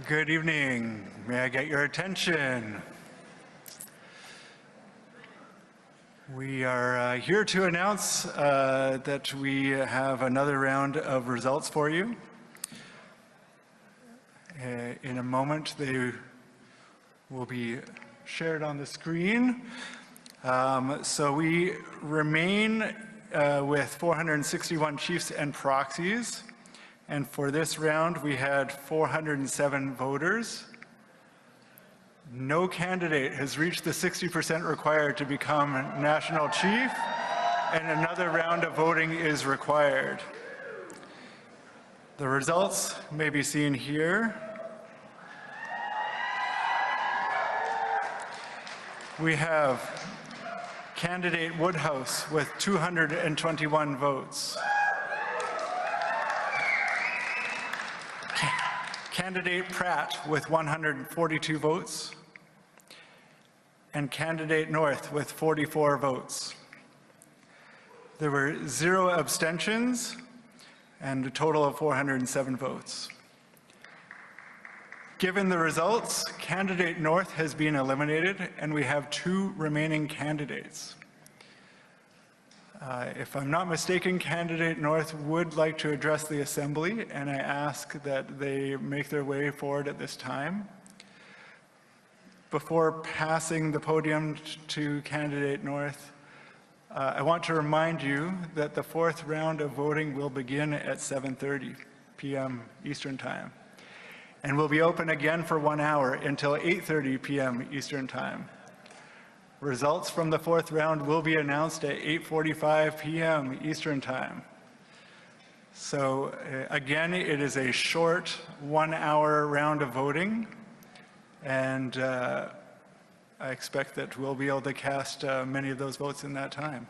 Good evening. May I get your attention? We are here to announce that we have another round of results for you. In a moment, they will be shared on the screen. So we remain with 461 chiefs and proxies. And for this round, we had 407 voters. No candidate has reached the 60% required to become national chief, and another round of voting is required. The results may be seen here. We have candidate Woodhouse with 221 votes. Candidate Pratt with 142 votes, and candidate North with 44 votes. There were 0 abstentions and a total of 407 votes. Given the results, candidate North has been eliminated and we have 2 remaining candidates. If I'm not mistaken, candidate North would like to address the Assembly, and I ask that they make their way forward at this time. Before passing the podium to candidate North, I want to remind you that the 4th round of voting will begin at 7:30 p.m. Eastern Time, and will be open again for 1 hour until 8:30 p.m. Eastern Time. Results from the 4th round will be announced at 8:45 p.m. Eastern Time. So again, it is a short 1-hour round of voting, and I expect that we'll be able to cast many of those votes in that time.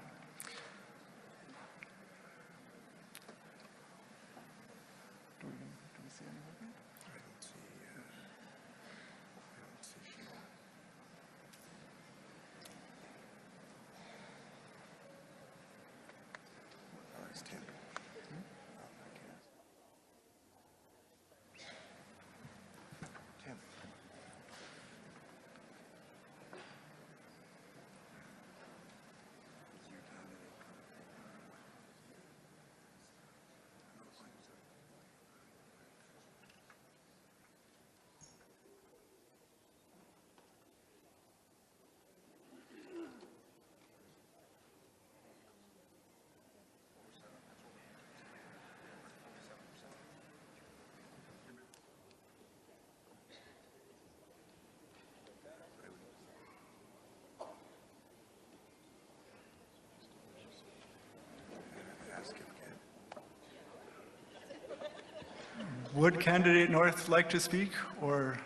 Would candidate North like to speak, or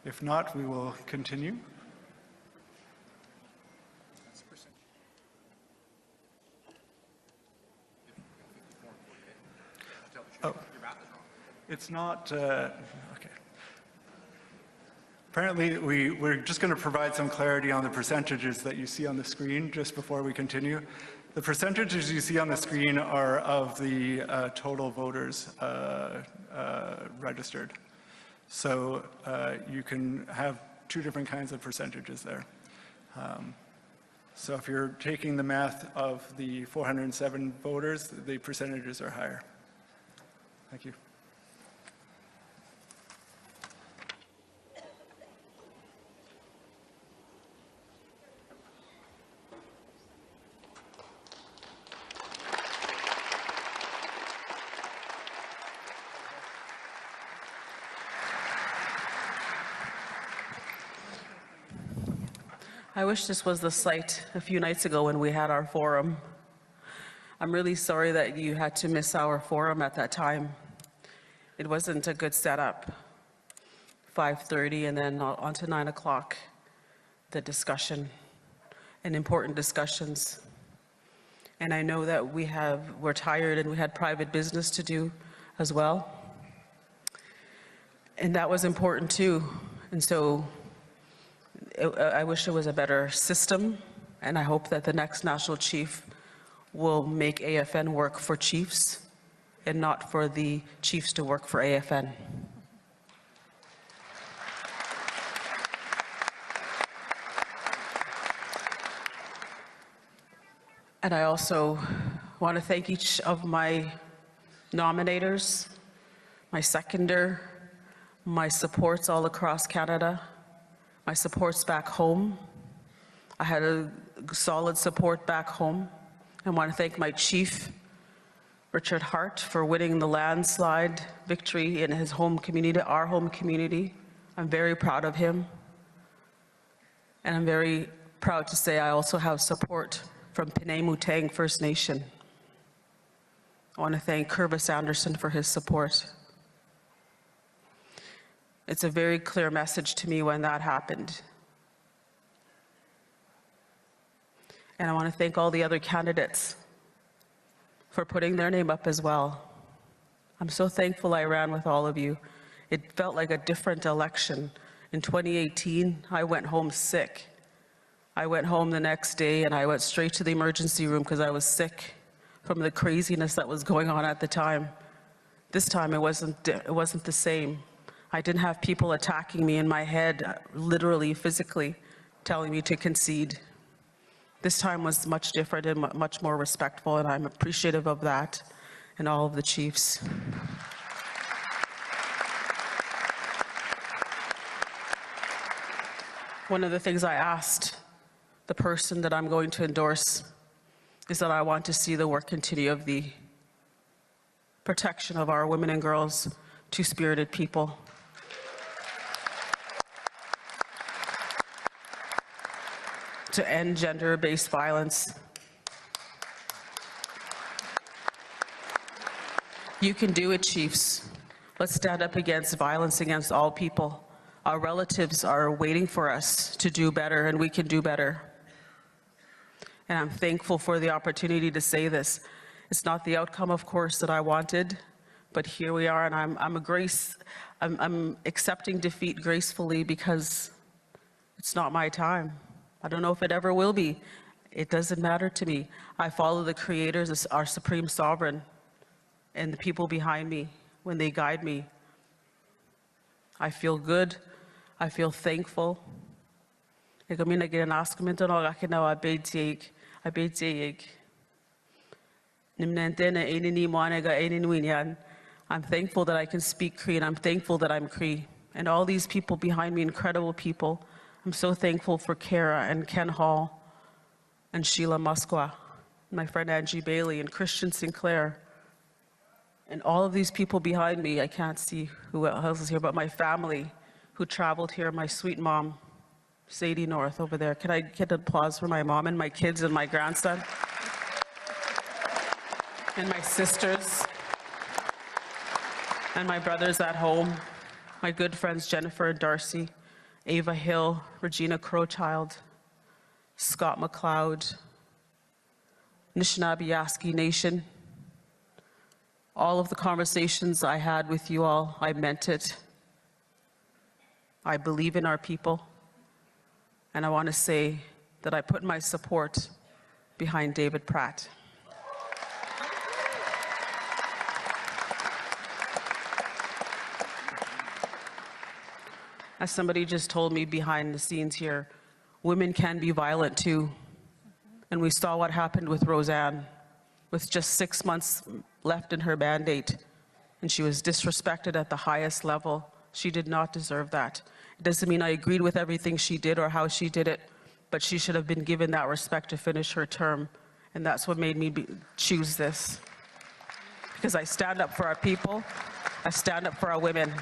if not, we will continue. Oh, it's not, okay. Apparently, we're just going to provide some clarity on the percentages that you see on the screen just before we continue. The percentages you see on the screen are of the total voters registered. So you can have 2 different kinds of percentages there. So if you're taking the math of the 407 voters, the percentages are higher. Thank you. I wish this was the site a few nights ago when we had our forum. I'm really sorry that you had to miss our forum at that time. It wasn't a good setup. 5:30 and then on to 9 o'clock, the discussion and important discussions. And I know that we're tired and we had private business to do as well. And that was important too. And so I wish it was a better system, and I hope that the next national chief will make AFN work for chiefs and not for the chiefs to work for AFN. And I also want to thank each of my nominators, my seconder, my supports all across Canada, my supports back home. I had a solid support back home. I want to thank my chief, Richard Hart, for winning the landslide victory in his home community, our home community. I'm very proud of him. And I'm very proud to say I also have support from Pinay Mutang First Nation. I want to thank Curvis Anderson for his support. It's a very clear message to me when that happened. And I want to thank all the other candidates for putting their name up as well. I'm so thankful I ran with all of you. It felt like a different election. In 2018, I went home sick. I went home the next day and I went straight to the emergency room because I was sick from the craziness that was going on at the time. This time it wasn't the same. I didn't have people attacking me in my head, literally, physically, telling me to concede. This time was much different and much more respectful, and I'm appreciative of that and all of the chiefs. One of the things I asked the person that I'm going to endorse is that I want to see the work continue of the protection of our women and girls, two-spirited people. To end gender-based violence. You can do it, chiefs. Let's stand up against violence against all people. Our relatives are waiting for us to do better, and we can do better. And I'm thankful for the opportunity to say this. It's not the outcome, of course, that I wanted, but here we are, and I'm accepting defeat gracefully because it's not my time. I don't know if it ever will be. It doesn't matter to me. I follow the creators as our supreme sovereign and the people behind me when they guide me. I feel good. I feel thankful. I'm thankful that I can speak Cree, and I'm thankful that I'm Cree. And all these people behind me, incredible people. I'm so thankful for Kara and Ken Hall and Sheila Musqua, my friend Angie Bailey and Christian Sinclair. And all of these people behind me, I can't see who else is here, but my family who traveled here, my sweet mom, Sadie North over there. Can I get an applause for my mom and my kids and my grandson? And my sisters and my brothers at home, my good friends Jennifer and Darcy, Ava Hill, Regina Crowchild, Scott McLeod, Anishinaabe Yaski Nation. All of the conversations I had with you all, I meant it. I believe in our people. And I want to say that I put my support behind David Pratt. As somebody just told me behind the scenes here, women can be violent too. And we saw what happened with Roseanne, with just 6 months left in her mandate, and she was disrespected at the highest level. She did not deserve that. It doesn't mean I agreed with everything she did or how she did it, but she should have been given that respect to finish her term. And that's what made me choose this. Because I stand up for our people, I stand up for our women.